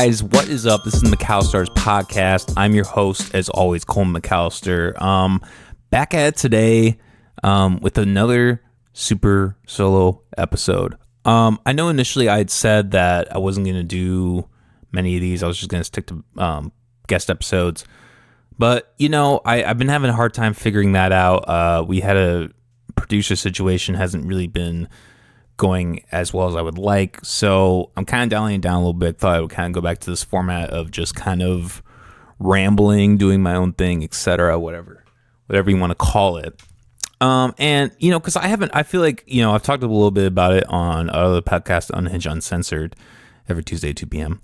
guys, what is up? This is McAllister's podcast. I'm your host, as always, Cole McAllister. Back at it today with another super solo episode. I know initially I had said that I wasn't going to do many of these. I was just going to stick to guest episodes. But, you know, I've been having a hard time figuring that out. We had a producer situation, hasn't really been going as well as I would like. So I'm kind of dialing it down a little bit. Thought I would kind of go back to this format of just kind of rambling, doing my own thing, etc., whatever you want to call it. And, you know, because I feel like, you know, I've talked a little bit about it on other podcast, Unhinged Uncensored, every Tuesday at 2 p.m.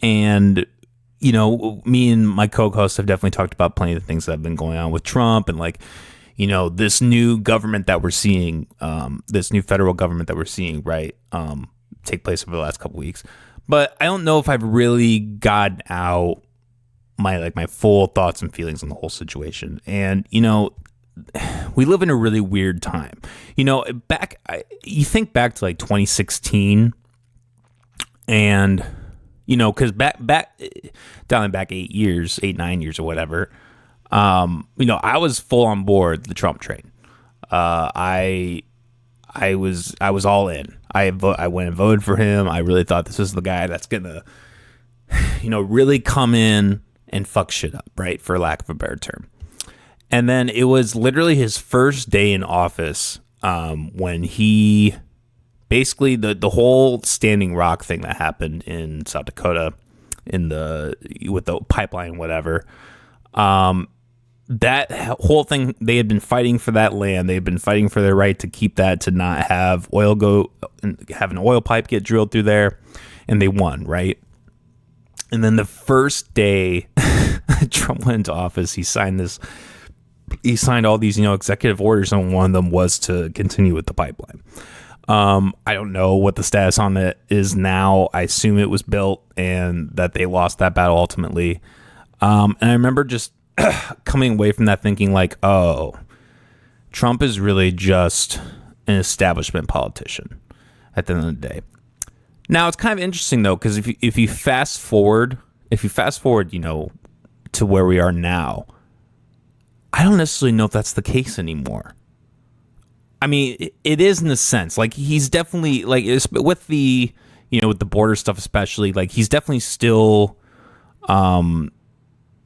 And, you know, me and my co-hosts have definitely talked about plenty of things that have been going on with Trump and, like, you know, this new government that we're seeing, this new federal government that we're seeing, right, take place over the last couple weeks. But I don't know if I've really gotten out my full thoughts and feelings on the whole situation. And, you know, we live in a really weird time. You know, you think back to like 2016 and, you know, because dialing back 9 years or whatever, you know, I was full on board the Trump train. I was all in. I went and voted for him. I really thought this is the guy that's gonna, you know, really come in and fuck shit up, right? For lack of a better term. And then it was literally his first day in office, when he basically the whole Standing Rock thing that happened in South Dakota with the pipeline, whatever. That whole thing, they had been fighting for that land. They had been fighting for their right to keep that, to not have have an oil pipe get drilled through there, and they won, right? And then the first day Trump went into office, he signed all these, you know, executive orders, and one of them was to continue with the pipeline. I don't know what the status on that is now. I assume it was built and that they lost that battle ultimately. And I remember just coming away from that thinking like, oh, Trump is really just an establishment politician at the end of the day. Now it's kind of interesting though, because if you fast forward, you know, to where we are now, I don't necessarily know if that's the case anymore. I mean, it is in a sense. Like, he's definitely, like, with the, you know, with the border stuff especially, like, he's definitely still,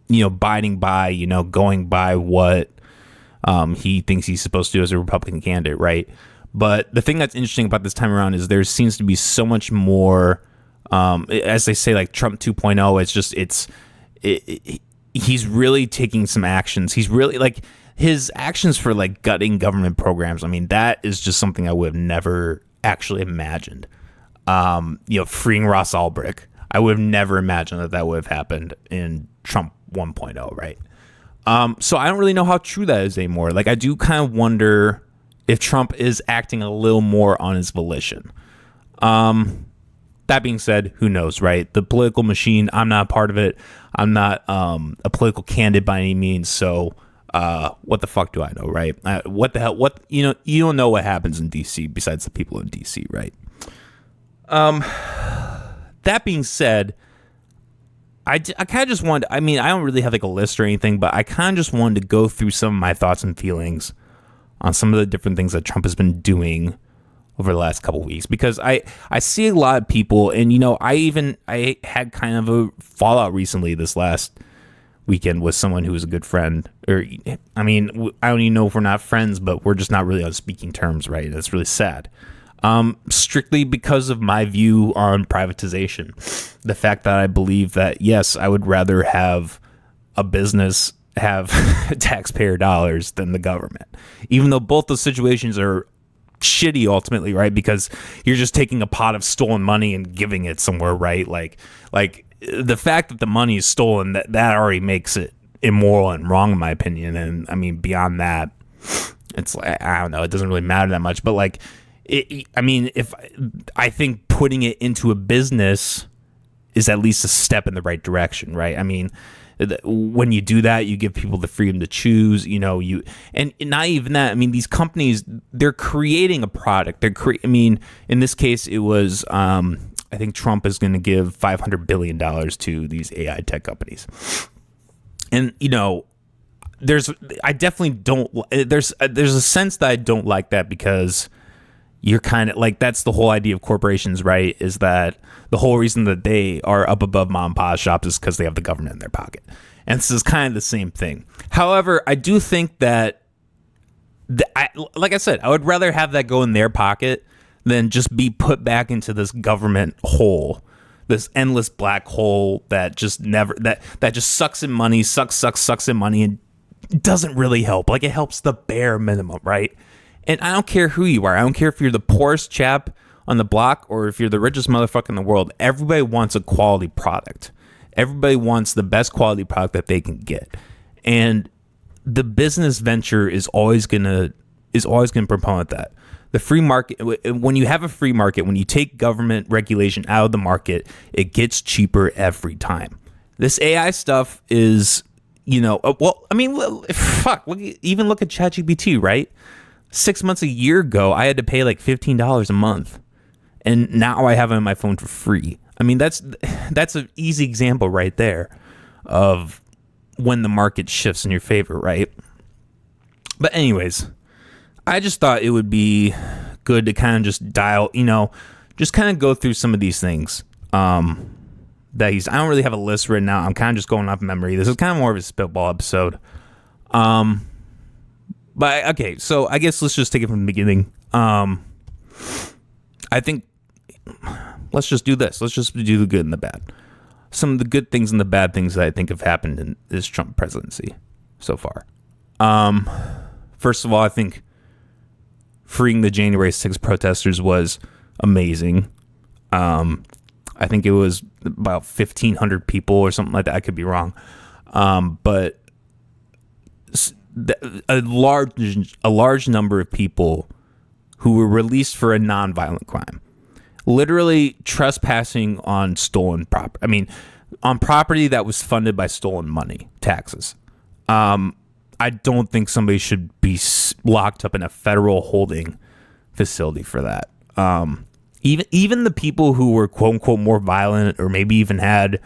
you know, abiding by, you know, going by what he thinks he's supposed to do as a Republican candidate, right? But the thing that's interesting about this time around is there seems to be so much more, as they say, like Trump 2.0, he's really taking some actions. He's really, like, his actions for, like, gutting government programs, I mean, that is just something I would have never actually imagined. You know, freeing Ross Ulbricht, I would have never imagined that would have happened in Trump 1.0, right? So I don't really know how true that is anymore. Like, I do kind of wonder if Trump is acting a little more on his volition. That being said, who knows, right? The political machine, I'm not a part of it. I'm not a political candidate by any means, so what the fuck do I know, right? What the hell? What, you know, you don't know what happens in DC besides the people in DC, right? That being said, I kind of just wanted, I mean, I don't really have like a list or anything, but I kind of just wanted to go through some of my thoughts and feelings on some of the different things that Trump has been doing over the last couple of weeks, because I see a lot of people, and, you know, I had kind of a fallout recently this last weekend with someone who was a good friend, or, I mean, I don't even know if we're not friends, but we're just not really on speaking terms, right? That's really sad. Strictly because of my view on privatization. The fact that I believe that, yes, I would rather have a business have taxpayer dollars than the government, even though both those situations are shitty ultimately, right? Because you're just taking a pot of stolen money and giving it somewhere, right? Like the fact that the money is stolen, that already makes it immoral and wrong, in my opinion. And I mean, beyond that, it's like, I don't know, it doesn't really matter that much. But like, I think putting it into a business is at least a step in the right direction, right? I mean, when you do that, you give people the freedom to choose, you know, and not even that. I mean, these companies, they're creating a product. I mean, in this case, it was I think Trump is going to give $500 billion to these AI tech companies. And, there's a sense that I don't like that, because you're kind of like, that's the whole idea of corporations, right? Is that the whole reason that they are up above mom and pop shops is because they have the government in their pocket. And this is kind of the same thing. However, I do think that, like I said, I would rather have that go in their pocket than just be put back into this government hole, this endless black hole that just never, that just sucks in money, sucks in money, and doesn't really help. Like, it helps the bare minimum, right? And I don't care who you are. I don't care if you're the poorest chap on the block or if you're the richest motherfucker in the world. Everybody wants a quality product. Everybody wants the best quality product that they can get. And the business venture is always gonna proponent that. The free market, when you have a free market, when you take government regulation out of the market, it gets cheaper every time. This AI stuff is, even look at ChatGPT, right? 6 months, a year ago, I had to pay like $15 a month, and now I have it on my phone for free. I mean, that's an easy example right there of when the market shifts in your favor, right? But anyways, I just thought it would be good to kind of just just kind of go through some of these things I don't really have a list written out. I'm kind of just going off memory. This is kind of more of a spitball episode. But okay, so I guess let's just take it from the beginning. I think let's just do this. Let's just do the good and the bad. Some of the good things and the bad things that I think have happened in this Trump presidency so far. First of all, I think freeing the January 6th protesters was amazing. I think it was about 1,500 people or something like that. I could be wrong. But a large number of people who were released for a nonviolent crime, literally trespassing on stolen property. I mean, on property that was funded by stolen money, taxes. I don't think somebody should be locked up in a federal holding facility for that. Even the people who were quote unquote more violent, or maybe even had,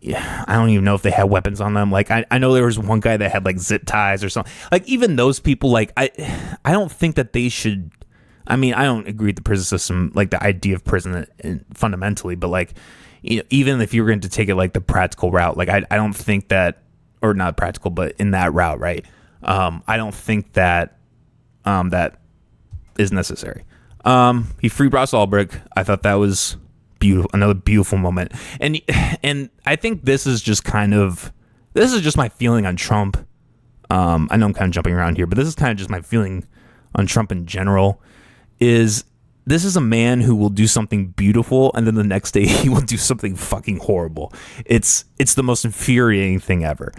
I don't even know if they had weapons on them. Like, I know there was one guy that had like zip ties or something. Like, even those people, like, I don't think that they should. I mean, I don't agree with the prison system, like the idea of prison fundamentally, but like, even if you were going to take it like the practical route, like I don't think that, or not practical, but in that route, right? I don't think that that is necessary. He freed Ross Ulbricht. I thought that was beautiful, another beautiful moment. And I think this is just my feeling on Trump. I know I'm kind of jumping around here, but this is kind of just my feeling on Trump in general. This is a man who will do something beautiful, and then the next day he will do something fucking horrible. It's the most infuriating thing ever.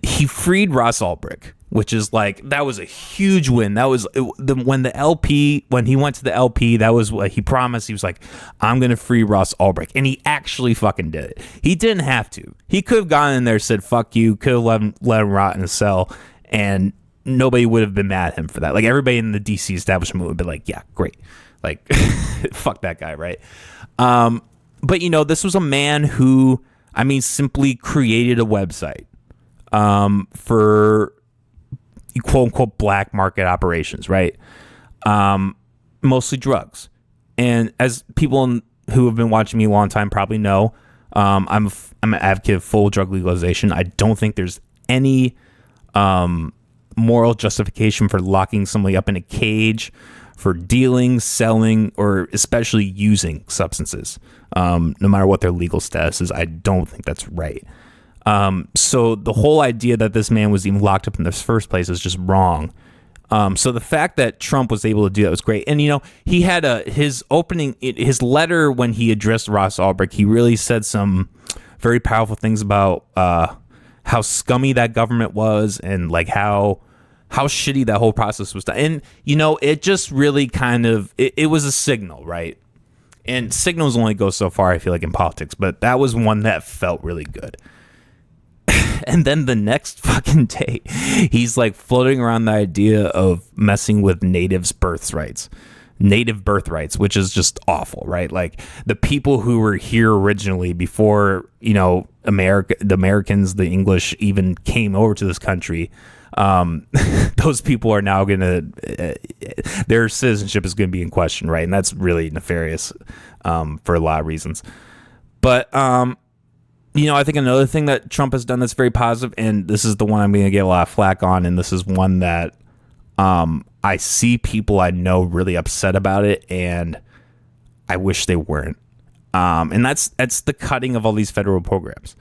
He freed Ross Ulbricht, which is like, that was a huge win. That was when he went to the LP, that was what he promised. He was like, I'm going to free Ross Ulbricht. And he actually fucking did it. He didn't have to. He could have gone in there, said, fuck you, could have let him rot in a cell, and nobody would have been mad at him for that. Like, everybody in the DC establishment would be like, yeah, great. Like, fuck that guy, right? But, this was a man who, simply created a website for quote unquote black market operations, right? Mostly drugs. And as people who have been watching me a long time probably know, I'm an advocate of full drug legalization. I don't think there's any moral justification for locking somebody up in a cage for dealing, selling, or especially using substances, no matter what their legal status is. I don't think that's right. So the whole idea that this man was even locked up in the first place is just wrong. So the fact that Trump was able to do that was great. And, he had his letter when he addressed Ross Ulbricht, he really said some very powerful things about how scummy that government was, and like how shitty that whole process was done. And, it just really kind of, it was a signal, right? And signals only go so far, I feel like, in politics, but that was one that felt really good. And then the next fucking day, he's like floating around the idea of messing with natives' birthrights. native birthrights, which is just awful, right? Like the people who were here originally before, the Americans, the English even came over to this country. Those people are now their citizenship is going to be in question, right? And that's really nefarious for a lot of reasons. But, I think another thing that Trump has done that's very positive, and this is the one I'm going to get a lot of flack on, and this is one that I see people I know really upset about it, and I wish they weren't. And that's the cutting of all these federal programs.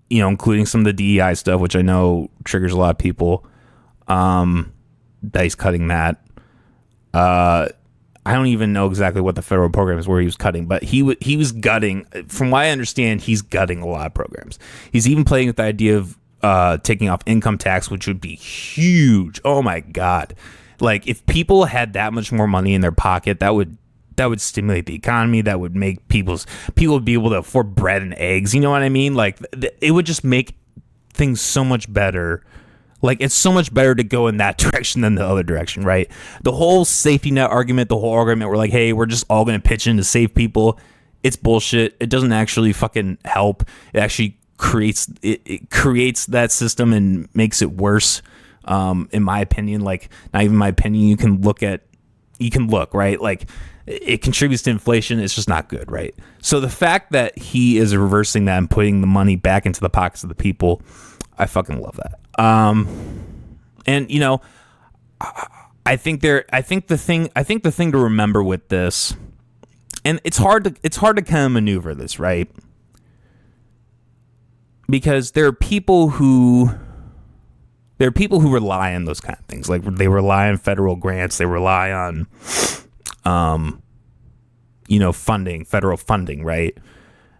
Including some of the DEI stuff, which I know triggers a lot of people. That he's cutting that. I don't even know exactly what the federal programs were he was cutting, but he was gutting. From what I understand, he's gutting a lot of programs. He's even playing with the idea of taking off income tax, which would be huge. Oh my God. Like if people had that much more money in their pocket, that would stimulate the economy. That would make people would be able to afford bread and eggs. You know what I mean? Like it would just make things so much better. Like it's so much better to go in that direction than the other direction, right? The whole safety net argument, the whole argument, we're like, hey, we're just all going to pitch in to save people. It's bullshit. It doesn't actually fucking help. It actually creates that system and makes it worse. In my opinion, like not even my opinion, you can look, right? Like it contributes to inflation. It's just not good, right? So the fact that he is reversing that and putting the money back into the pockets of the people, I fucking love that. And I think the thing to remember with this, and it's hard to kind of maneuver this, right? Because there are people who rely on those kind of things. Like they rely on federal grants, they rely on funding, federal funding, right?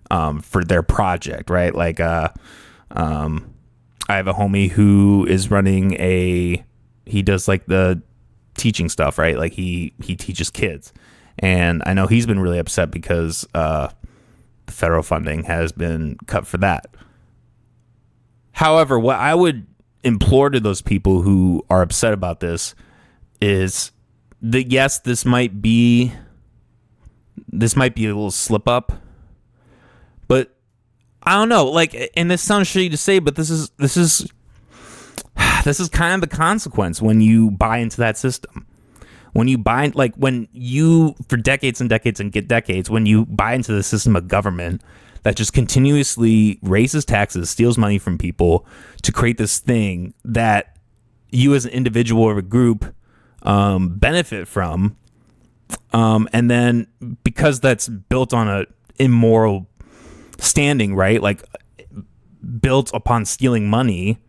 For their project, right? Like I have a homie who is running he does like the teaching stuff, right? Like he teaches kids. And I know he's been really upset because the federal funding has been cut for that. However, what I would implore to those people who are upset about this is that yes, this might be a little slip up, but I don't know, like, and this sounds shitty to say, but this is kind of the consequence when you buy into that system. When you buy, like, for decades and decades and decades, when you buy into the system of government that just continuously raises taxes, steals money from people to create this thing that you as an individual or a group benefit from, and then because that's built on a immoral standing, right? Like built upon stealing money,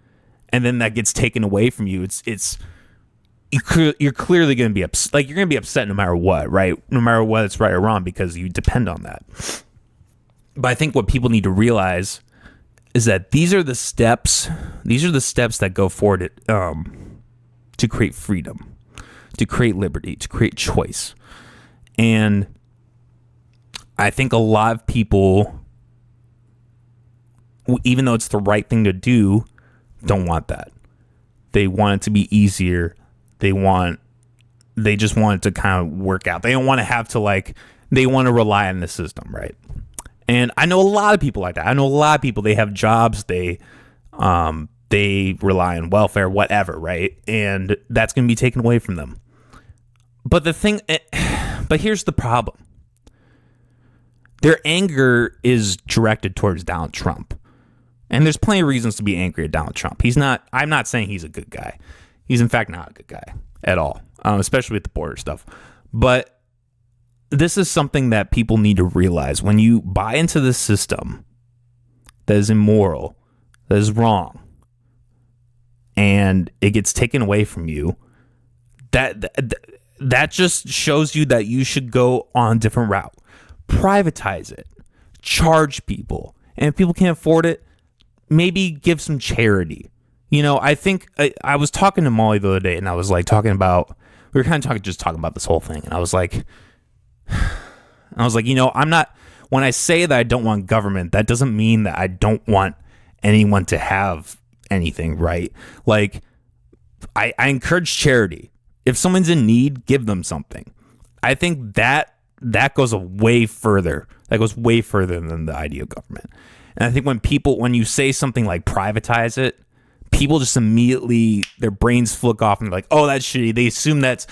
and then that gets taken away from you. You're clearly going to be upset. Like you're going to be upset no matter what, right? No matter whether it's right or wrong, because you depend on that. But I think what people need to realize is that these are the steps. These are the steps that go forward to create freedom, to create liberty, to create choice. And I think a lot of people, even though it's the right thing to do, don't want that. They want it to be easier. They just want it to kind of work out. They don't want to have to they want to rely on the system, right? And I know a lot of people like that. I know a lot of people, they have jobs, they rely on welfare, whatever, right? And that's going to be taken away from them. But here's the problem. Their anger is directed towards Donald Trump. And there's plenty of reasons to be angry at Donald Trump. I'm not saying he's a good guy. He's in fact not a good guy at all, especially with the border stuff. But this is something that people need to realize. When you buy into this system that is immoral, that is wrong, and it gets taken away from you, that just shows you that you should go on a different route. Privatize it. Charge people. And if people can't afford it, maybe give some charity. I think I was talking to Molly the other day, and I was like talking about this whole thing. And I was like, I'm not, when I say that I don't want government, that doesn't mean that I don't want anyone to have anything, right? Like I encourage charity. If someone's in need, give them something. I think that goes way further. That goes way further than the idea of government. And I think when you say something like privatize it, people just immediately, their brains flick off and they're like, oh, that's shitty. They assume it's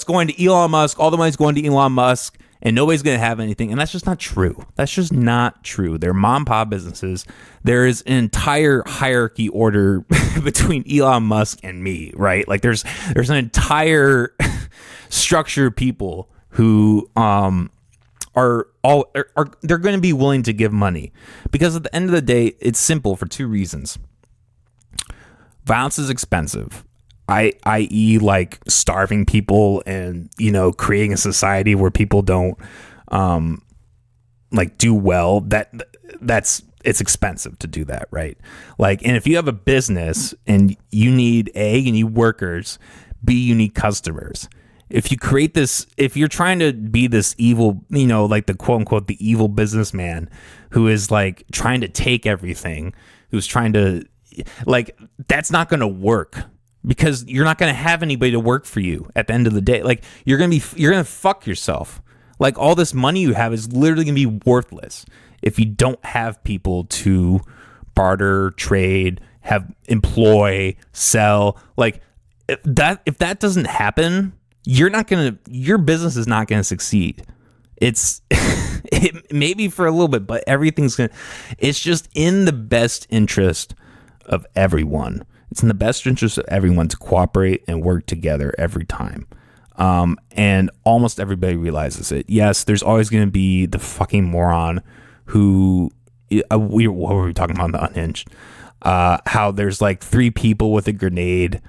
going to Elon Musk. All the money's going to Elon Musk and nobody's going to have anything. And that's just not true. That's just not true. They're mom and pop businesses. There is an entire hierarchy order between Elon Musk and me, right? Like there's an entire structure of people who they're going to be willing to give money, because at the end of the day, it's simple for two reasons. Violence is expensive, i.e. like starving people and, creating a society where people don't like do well. It's expensive to do that, right? Like, and if you have a business and you need you need workers, B, you need customers. If you create this, if you're trying to be this evil, like the quote unquote, the evil businessman who is like trying to take everything, who's trying to, like, that's not going to work, because you're not going to have anybody to work for you at the end of the day. Like, you're going to fuck yourself. Like, all this money you have is literally going to be worthless if you don't have people to barter, trade, employ, sell. Like, if that doesn't happen, your business is not going to succeed. It maybe for a little bit, but it's just in the best interest of everyone. It's in the best interest of everyone to cooperate and work together every time. And almost everybody realizes it. Yes, there's always going to be the fucking moron who, what were we talking about on the Unhinged? How there's like 3 people with a grenade,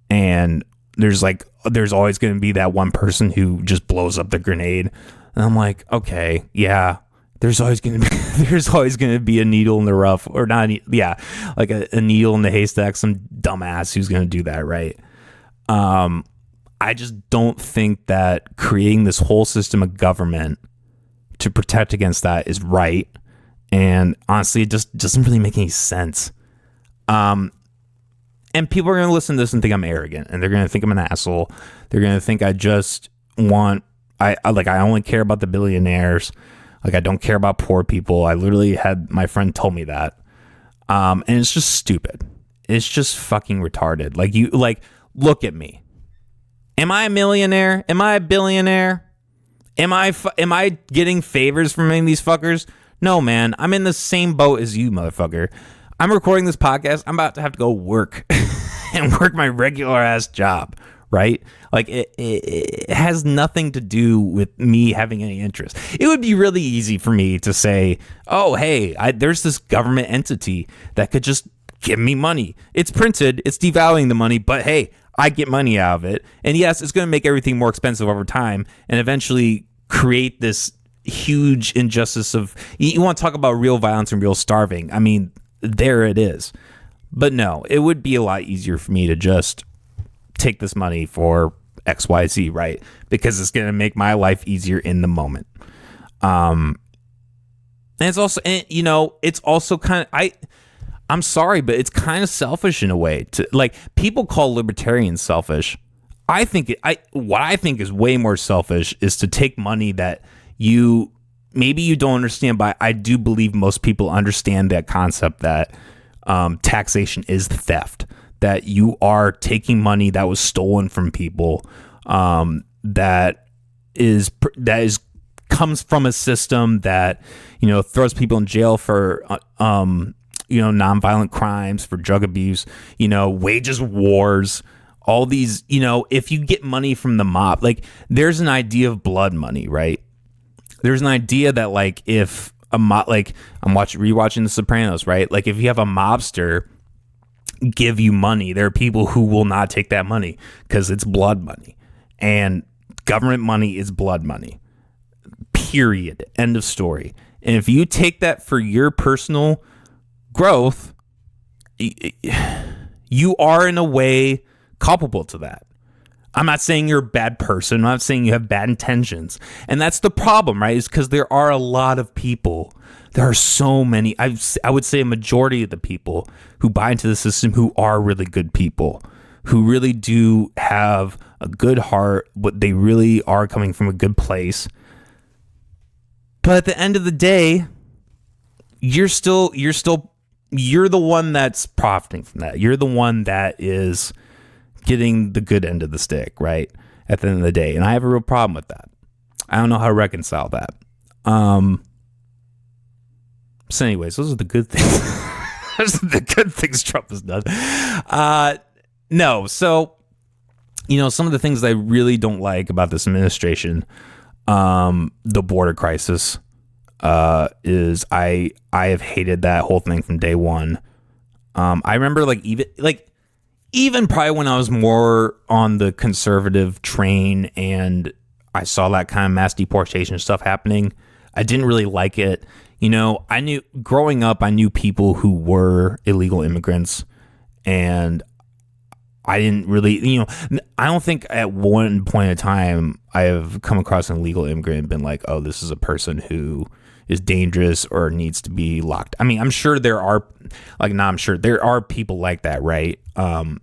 and there's always going to be that one person who just blows up the grenade. And I'm like, okay, yeah, there's always going to be a needle in the rough, or not. Yeah. Like a needle in the haystack, some dumbass who's going to do that. Right. I just don't think that creating this whole system of government to protect against that is right. And honestly, it just doesn't really make any sense. And people are going to listen to this and think I'm arrogant, and they're going to think I'm an asshole. They're going to think I only care about the billionaires. Like, I don't care about poor people. I literally had my friend told me that. And it's just stupid. It's just fucking retarded. Look at me. Am I a millionaire? Am I a billionaire? Am I getting favors from any of these fuckers? No, man. I'm in the same boat as you, motherfucker. I'm recording this podcast. I'm about to have to go work and work my regular ass job, right? Like, it has nothing to do with me having any interest. It would be really easy for me to say, oh, hey, there's this government entity that could just give me money. It's printed, it's devaluing the money, but hey, I get money out of it. And yes, it's going to make everything more expensive over time and eventually create this huge injustice of, you want to talk about real violence and real starving. I mean, there it is. But no, it would be a lot easier for me to just take this money for XYZ, right? Because it's going to make my life easier in the moment. And it's also kind of, I'm sorry, but it's kind of selfish in a way. To like, people call libertarians selfish. What I think is way more selfish is to take money that maybe you don't understand, but I do believe most people understand that concept that taxation is theft. That you are taking money that was stolen from people, that comes from a system that throws people in jail for nonviolent crimes, for drug abuse, wages wars, all these. If you get money from the mob, like, there's an idea of blood money, right? There's an idea that, like, if I'm rewatching The Sopranos, right? Like, if you have a mobster give you money, there are people who will not take that money because it's blood money, and government money is blood money, period, end of story. And if you take that for your personal growth, you are in a way culpable to that. I'm not saying you're a bad person. I'm not saying you have bad intentions. And that's the problem, right? Is because there are a lot of people. There are so many. I would say a majority of the people who buy into the system who are really good people, who really do have a good heart, what they really are coming from a good place. But at the end of the day, you're the one that's profiting from that. You're the one that is getting the good end of the stick, right? At the end of the day. And I have a real problem with that. I don't know how to reconcile that. So anyways, those are the good things. Those are the good things Trump has done. No, so, some of the things I really don't like about this administration, the border crisis, is I have hated that whole thing from day one. I remember even probably when I was more on the conservative train and I saw that kind of mass deportation stuff happening, I didn't really like it. I knew growing up, I knew people who were illegal immigrants, and I didn't really, I don't think at one point in time I have come across an illegal immigrant and been like, oh, this is a person who is dangerous or needs to be locked. I mean, I'm sure there are, there are people like that, right?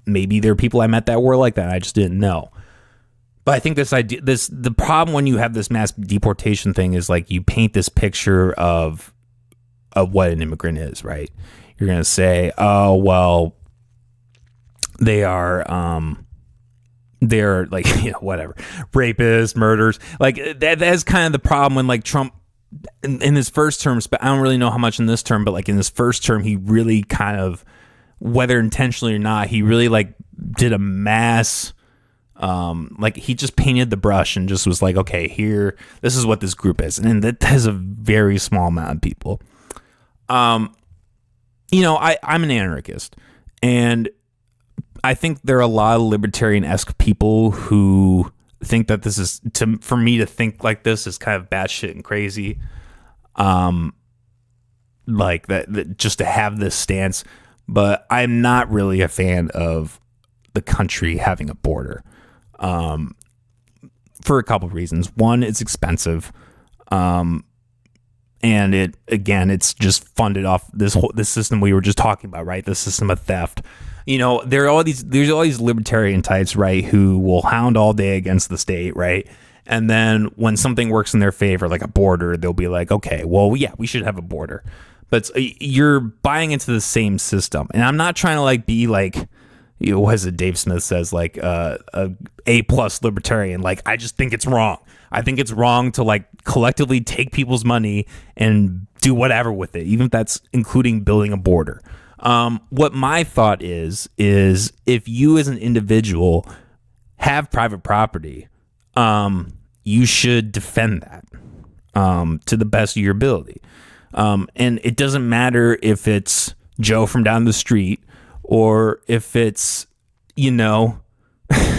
Maybe there are people I met that were like that. I just didn't know. But I think the problem when you have this mass deportation thing is like you paint this picture of what an immigrant is, right? You're going to say, oh, well, they're like, whatever, rapists, murderers. Like that's kind of the problem when like Trump in his first term, I don't really know how much in this term, but like in his first term, he really kind of, whether intentionally or not, he really like did a mass, like he just painted the brush and just was like, okay, here, this is what this group is. And that has a very small amount of people. I'm an anarchist, and I think there are a lot of libertarian-esque people who think that this is, for me to think like this is kind of batshit and crazy. Like that just to have this stance, but I'm not really a fan of the country having a border. For a couple of reasons. One, it's expensive. And it's just funded off this system we were just talking about, right? The system of theft. There's all these libertarian types, right, who will hound all day against the state, right? And then when something works in their favor, like a border, they'll be like, okay, well, yeah, we should have a border. But you're buying into the same system. And I'm not trying to like be like, what is it Dave Smith says, like a A+ libertarian. Like, I just think it's wrong. I think it's wrong to like collectively take people's money and do whatever with it, even if that's including building a border. What my thought is if you as an individual have private property, you should defend that to the best of your ability. And it doesn't matter if it's Joe from down the street or if it's,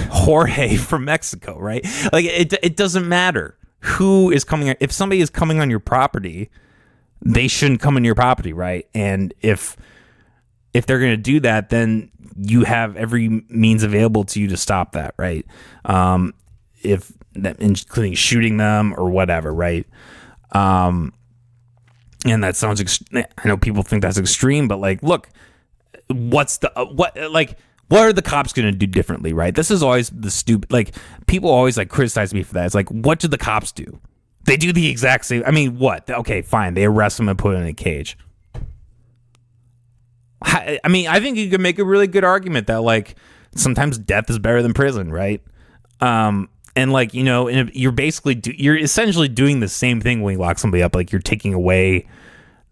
Jorge from Mexico, right? Like it doesn't matter who is coming. If somebody is coming on your property, they shouldn't come on your property, right? And if they're going to do that, then you have every means available to you to stop that, right? If that, including shooting them or whatever, right? And that sounds, I know people think that's extreme, but like, look, what are the cops going to do differently, right? This is always the stupid, like, people always like criticize me for that. It's like, what do the cops do? They do the exact same. I mean, what? Okay, fine. They arrest them and put them in a cage. I mean, I think you could make a really good argument that like sometimes death is better than prison, right? And like, you're essentially doing the same thing when you lock somebody up. Like you're taking away,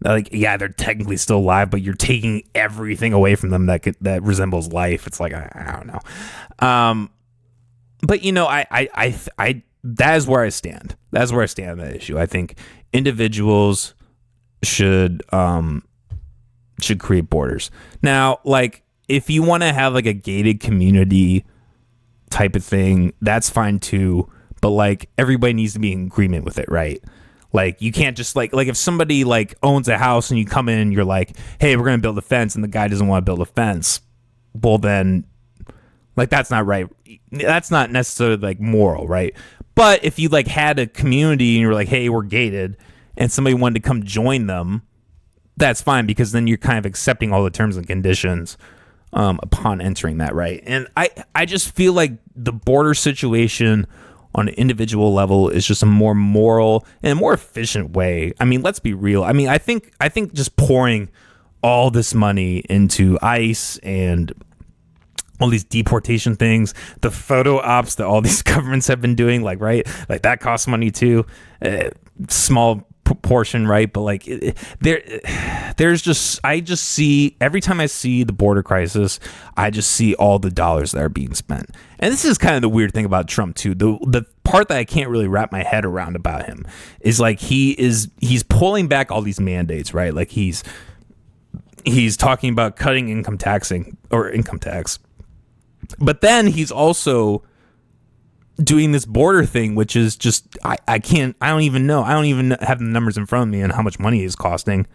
like, yeah, they're technically still alive, but you're taking everything away from them that resembles life. It's like, I don't know. But I that is where I stand. That's where I stand on that issue. I think individuals should create borders. Now, like, if you want to have like a gated community type of thing, that's fine too. But like, everybody needs to be in agreement with it, right? Like, you can't just like if somebody like owns a house and you come in and you're like, hey, we're going to build a fence, and the guy doesn't want to build a fence. Well, then, like, that's not right. That's not necessarily like moral, right? But if you like had a community and you're like, hey, we're gated, and somebody wanted to come join them, that's fine, because then you're kind of accepting all the terms and conditions upon entering that, right? And I just feel like the border situation on an individual level is just a more moral and a more efficient way. I mean, let's be real. I mean, I think just pouring all this money into ICE and all these deportation things, the photo ops that all these governments have been doing, like, right, like that costs money too. Small proportion, right? But like there's just, I just see, every time I see the border crisis, I just see all the dollars that are being spent. And this is kind of the weird thing about Trump too. The part that I can't really wrap my head around about him is like he's pulling back all these mandates, right? Like he's talking about cutting income tax, but then he's also doing this border thing, which is just, I don't even have the numbers in front of me and how much money it's costing.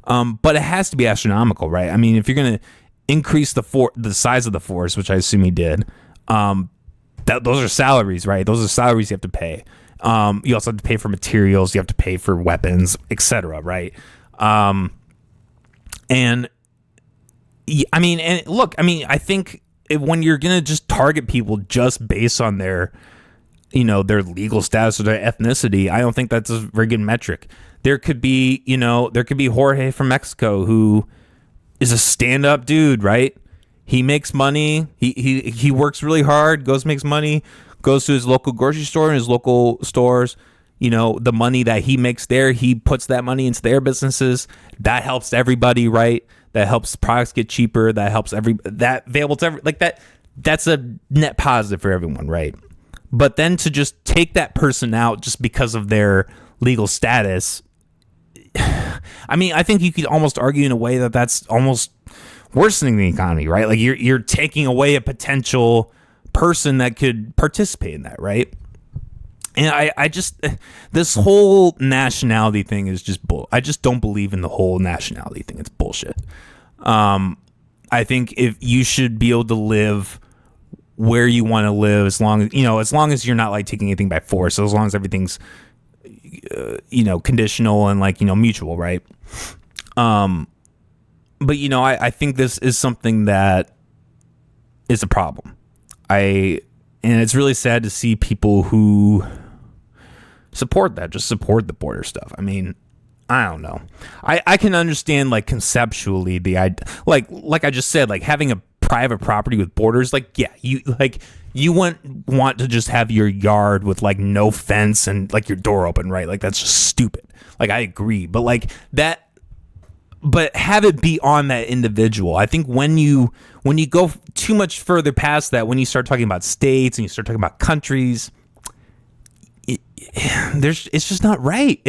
But it has to be astronomical, right? I mean, if you're going to increase the size of the force, which I assume he did, those are salaries, right? Those are salaries you have to pay. You also have to pay for materials, you have to pay for weapons, etc., right? And I mean, and look, I mean, I think when you're going to just target people just based on their, their legal status or their ethnicity, I don't think that's a very good metric. There could be Jorge from Mexico who is a stand-up dude, right? He makes money. He works really hard, makes money, goes to his local grocery store and his local stores. The money that he makes there, he puts that money into their businesses. That helps everybody, right? That helps products get cheaper. That helps that's a net positive for everyone, right? But then to just take that person out just because of their legal status, I mean, I think you could almost argue in a way that that's almost worsening the economy, right? Like you're taking away a potential person that could participate in that, right? And I just, this whole nationality thing is just bull. I just don't believe in the whole nationality thing. It's bullshit. I think if you should be able to live where you want to live, as long as you're not like taking anything by force, so as long as everything's, conditional and like, mutual, right? But I think this is something that is a problem. And it's really sad to see people who support the border stuff. I mean, I don't know. I can understand like conceptually the idea, like I just said, like having a private property with borders. Like, yeah, you wouldn't want to just have your yard with like no fence and like your door open, right? Like that's just stupid. Like I agree, but like that. But have it be on that individual. I think when you go too much further past that, when you start talking about states and you start talking about countries, it's just not right.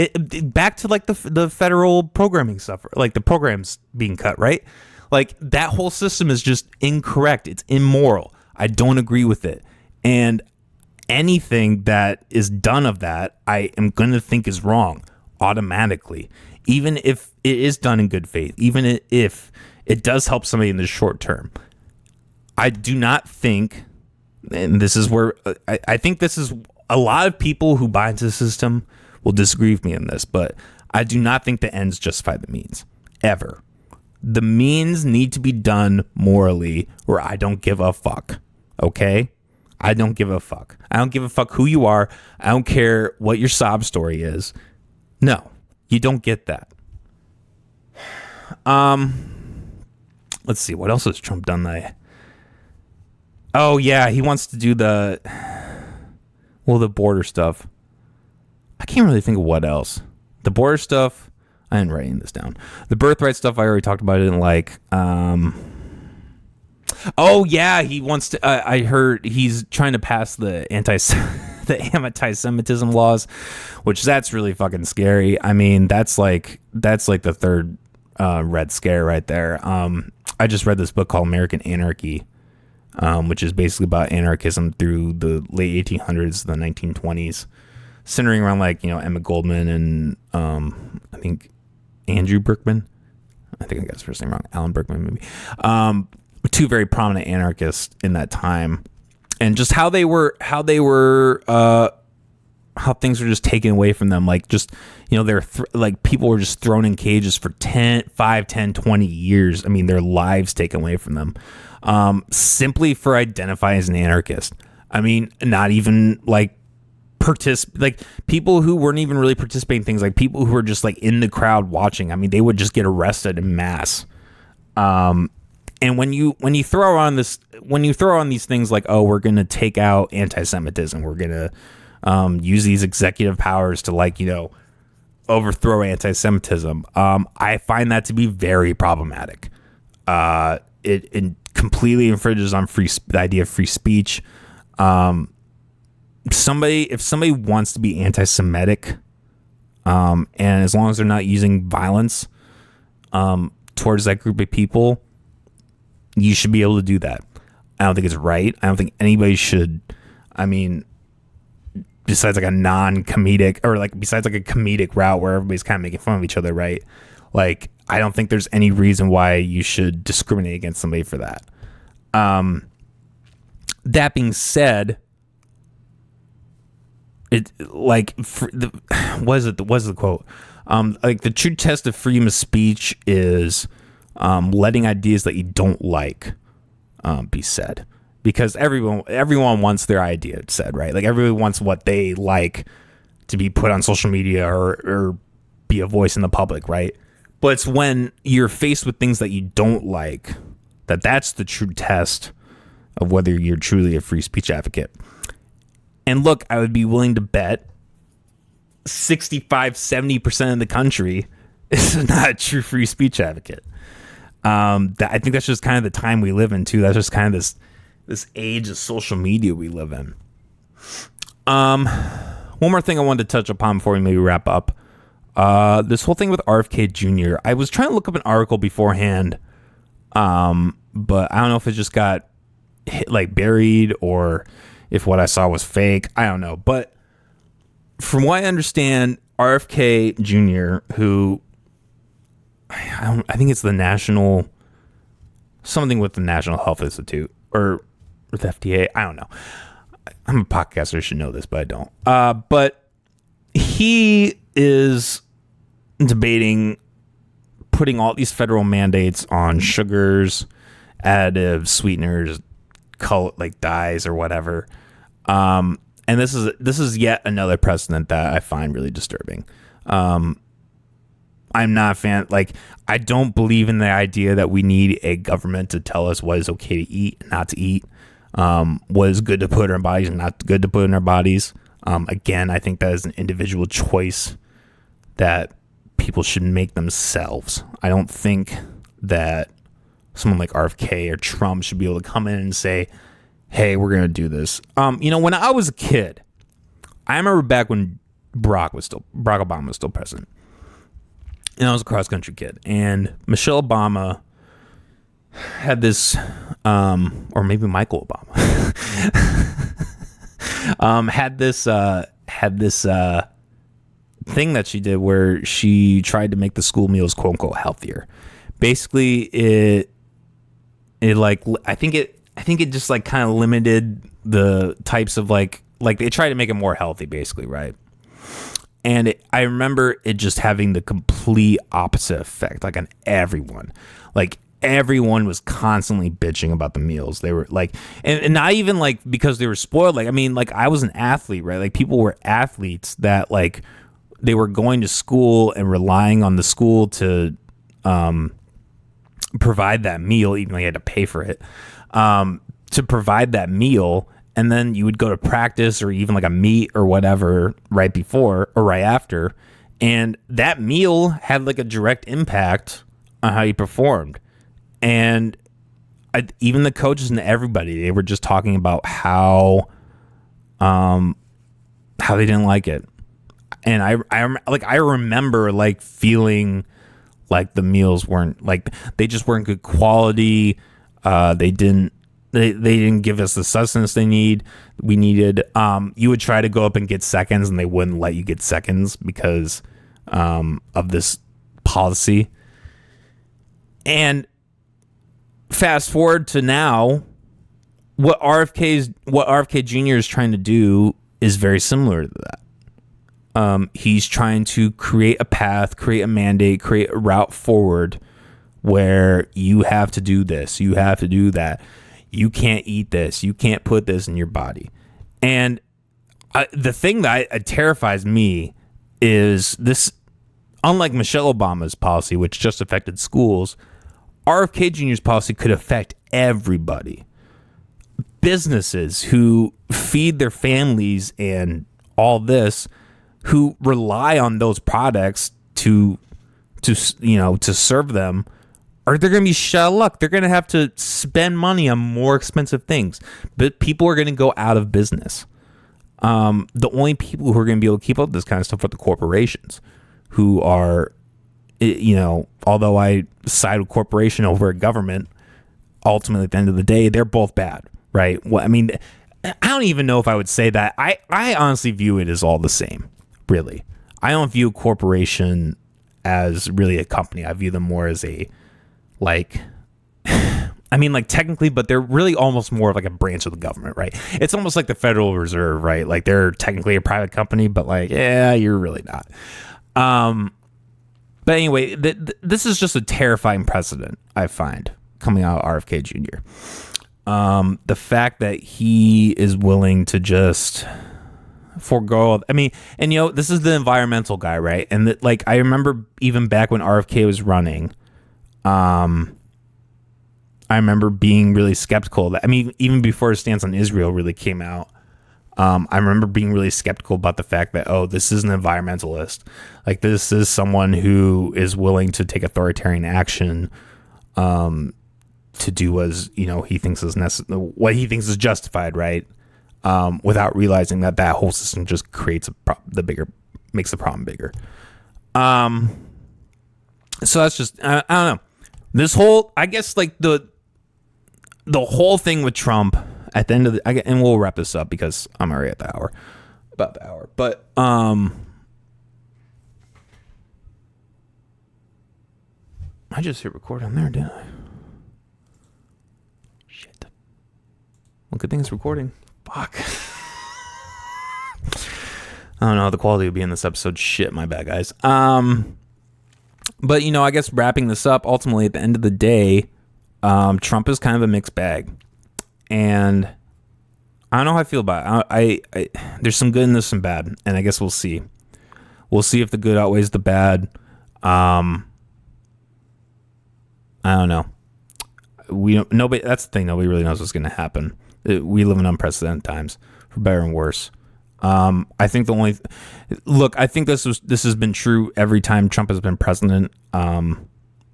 Back to like the federal programming stuff, like the programs being cut, right? Like that whole system is just incorrect. It's immoral. I don't agree with it. And anything that is done of that, I am going to think is wrong automatically. Even if it is done in good faith, even if it does help somebody in the short term, I do not think, and this is where I think this is a lot of people who buy into the system will disagree with me on this, but I do not think the ends justify the means, ever. The means need to be done morally, or I don't give a fuck, okay? I don't give a fuck. I don't give a fuck who you are. I don't care what your sob story is. No. You don't get that. Let's see. What else has Trump done? Oh, yeah. He wants to do the border stuff. I can't really think of what else. The border stuff. I am writing this down. The birthright stuff, I already talked about it. Oh, yeah. He wants to. I heard he's trying to pass the anti-Semitism laws, which that's really fucking scary. I mean, that's like the third Red Scare right there. I just read this book called American Anarchy, which is basically about anarchism through the late 1800s, the 1920s, centering around like Emma Goldman and I think Andrew Berkman. I think I got his first name wrong. Alan Berkman, maybe. Two very prominent anarchists in that time. And just how they were how things were just taken away from them. Like, just, they're like, people were just thrown in cages for 5, 10, 20 years. I mean, their lives taken away from them, simply for identifying as an anarchist. I mean, not even like people who weren't even really participating in things, like people who were just like in the crowd watching. I mean, they would just get arrested en masse. And when you throw on these things like, oh, we're going to take out anti-Semitism, we're going to use these executive powers to, like, overthrow anti-Semitism, I find that to be very problematic. It completely infringes on the idea of free speech. If somebody wants to be anti-Semitic, and as long as they're not using violence towards that group of people, you should be able to do that. I don't think it's right. I don't think anybody should. I mean, besides like a non-comedic, or like besides like a comedic route where everybody's kind of making fun of each other, right? Like, I don't think there's any reason why you should discriminate against somebody for that. That being said, it like what is the quote? Like, the true test of freedom of speech is letting ideas that you don't like be said, because everyone wants their idea said, right? Like, everyone wants what they like to be put on social media or be a voice in the public, right? But it's when you're faced with things that you don't like that's the true test of whether you're truly a free speech advocate. And look, I would be willing to bet 65-70% of the country is not a true free speech advocate. I think that's just kind of the time we live in too. That's just kind of this age of social media we live in. One more thing I wanted to touch upon before we maybe wrap up. This whole thing with RFK Jr. I was trying to look up an article beforehand, but I don't know if it just got buried or if what I saw was fake. I don't know. But from what I understand, RFK Jr., who I think it's something with the National Health Institute or with FDA. I don't know. I'm a podcaster. I should know this, but I don't. But he is debating putting all these federal mandates on sugars, additives, sweeteners, color, like dyes or whatever. And this is yet another precedent that I find really disturbing. I'm not a fan. Like, I don't believe in the idea that we need a government to tell us what is okay to eat, not to eat, what is good to put in our bodies and not good to put in our bodies. Again, I think that is an individual choice that people should make themselves. I don't think that someone like RFK or Trump should be able to come in and say, hey, we're going to do this. When I was a kid, I remember back when Barack Obama was still president. And I was a cross-country kid. And Michelle Obama had this, or maybe Michael Obama, had this thing that she did where she tried to make the school meals quote unquote healthier. Basically, I think it just like kind of limited the types of like they tried to make it more healthy, basically, right? And I remember it just having the complete opposite effect, like on everyone. Like, everyone was constantly bitching about the meals. They were like, and not even like because they were spoiled. Like, I mean, like, I was an athlete, right? Like, people were athletes that like they were going to school and relying on the school to provide that meal, even though you had to pay for it, to provide that meal. And then you would go to practice or even like a meet or whatever right before or right after. And that meal had like a direct impact on how you performed. And even the coaches and everybody, they were just talking about how they didn't like it. And I remember like feeling like the meals weren't like, they just weren't good quality. They didn't give us the sustenance we needed. You would try to go up and get seconds and they wouldn't let you get seconds because of this policy. And fast forward to now, what RFK Jr. is trying to do is very similar to that. He's trying to create a path, create a mandate, create a route forward where you have to do this, you have to do that. You can't eat this, you can't put this in your body. And the thing that terrifies me is this, unlike Michelle Obama's policy, which just affected schools, RFK Jr.'s policy could affect everybody. Businesses who feed their families and all this, who rely on those products to serve them, or they're going to be shut of luck. They're going to have to spend money on more expensive things, but people are going to go out of business. The only people who are going to be able to keep up with this kind of stuff are the corporations, who are, although I side with corporation over government, ultimately at the end of the day, they're both bad, right? Well, I mean, I don't even know if I would say that. I honestly view it as all the same, really. I don't view a corporation as really a company. I view them more as technically, but they're really almost more of like a branch of the government, right? It's almost like the Federal Reserve, right? Like they're technically a private company, but you're really not. But anyway, this is just a terrifying precedent, I find, coming out of RFK Jr. The fact that he is willing to just forego, this is the environmental guy, right? And I remember even back when RFK was running, I remember being really skeptical. Even before his stance on Israel really came out, I remember being really skeptical about the fact that, this is an environmentalist. Like, this is someone who is willing to take authoritarian action to do as, he thinks is what he thinks is justified, right? Without realizing that whole system just creates makes the problem bigger. So that's just, I don't know. This whole, I guess, the whole thing with Trump at the end of and we'll wrap this up because I'm already at about the hour. But I just hit record on there, didn't I? Shit. Well, good thing it's recording. Fuck. I don't know how the quality will be in this episode. Shit, my bad, guys. But I guess wrapping this up, ultimately at the end of the day, Trump is kind of a mixed bag, and I don't know how I feel about it. I there's some good and there's some bad, and I guess we'll see. We'll see if the good outweighs the bad. I don't know. Nobody. That's the thing. Nobody really knows what's going to happen. We live in unprecedented times, for better and worse. I think I think this has been true every time Trump has been president.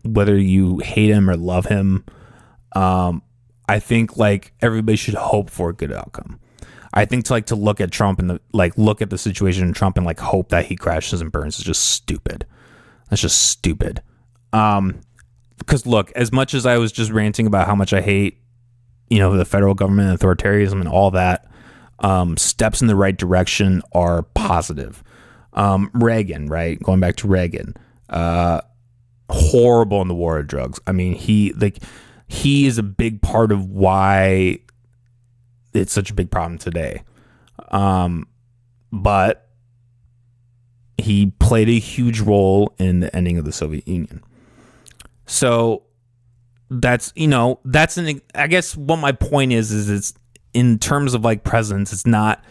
Whether you hate him or love him, I think everybody should hope for a good outcome. I think to look at Trump and look at the situation in Trump and hope that he crashes and burns is just stupid. That's just stupid. Because look, as much as I was just ranting about how much I hate, the federal government and authoritarianism and all that, steps in the right direction are positive. Reagan, right? Going back to Reagan, horrible in the war of drugs. I mean, he is a big part of why it's such a big problem today. But he played a huge role in the ending of the Soviet Union. So I guess what my point is it's in terms of presidents, it's not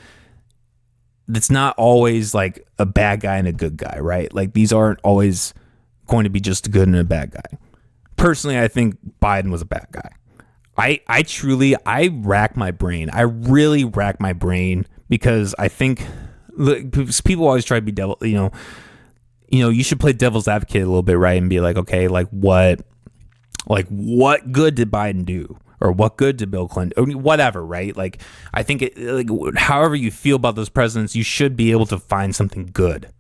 always a bad guy and a good guy, right? These aren't always going to be just a good and a bad guy. Personally, I think Biden was a bad guy. I rack my brain. I really rack my brain because I think people always try to be devil, you should play devil's advocate a little bit, right? And be okay, what good did Biden do? Or what good did Bill Clinton, or whatever, right? I think however you feel about those presidents, you should be able to find something good.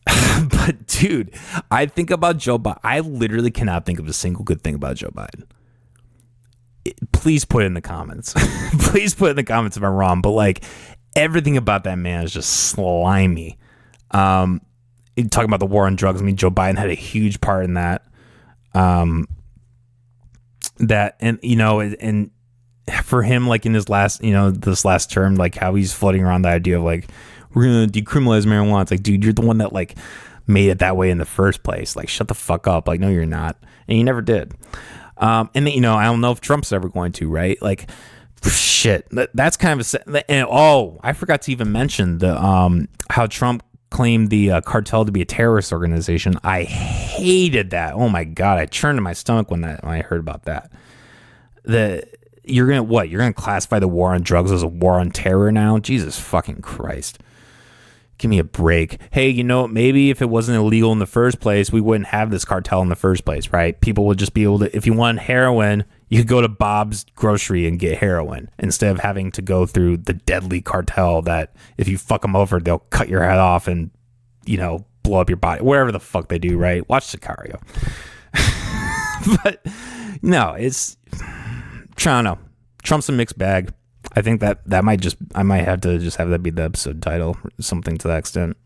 But dude, I think about Joe Biden. I literally cannot think of a single good thing about Joe Biden. Please put it in the comments. Please put it in the comments if I'm wrong. But everything about that man is just slimy. Talking about the war on drugs. I mean, Joe Biden had a huge part in that. And for him, in his last, this last term, how he's floating around the idea of we're gonna decriminalize marijuana. It's like, dude, you're the one that like made it that way in the first place. Like, shut the fuck up. Like, no, you're not, and you never did. And then, I don't know if Trump's ever going to, right? Like, shit, that's kind of and I forgot to even mention the how Trump claimed the cartel to be a terrorist organization. I hated that. Oh my god, I churned in my stomach when I heard about that. You're gonna classify the war on drugs as a war on terror now? Jesus fucking Christ. Give me a break. Hey, maybe if it wasn't illegal in the first place, we wouldn't have this cartel in the first place, right? People would just be able to, if you want heroin, you could go to Bob's Grocery and get heroin instead of having to go through the deadly cartel that if you fuck them over, they'll cut your head off and, blow up your body. Whatever the fuck they do, right? Watch Sicario. But no, I don't know. Trump's a mixed bag. I think that I might have to just have that be the episode title, something to that extent.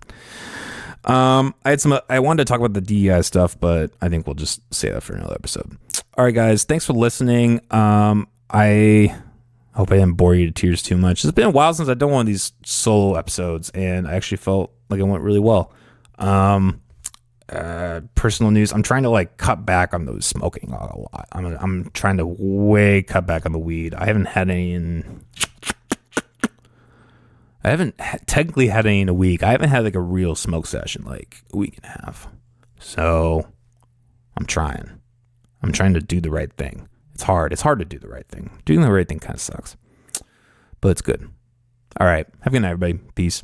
I wanted to talk about the DEI stuff, but I think we'll just say that for another episode. All right, guys, thanks for listening. I hope I didn't bore you to tears too much. It's been a while since I've done one of these solo episodes, and I actually felt like it went really well. Personal news, I'm trying to like cut back on those smoking a lot. I'm trying to way cut back on the weed. I haven't technically had any in a week. I haven't had like a real smoke session like a week and a half. So I'm trying to do the right thing. It's hard to do the right thing. Doing the right thing kind of sucks, but it's good. All right, have a good night, everybody. Peace.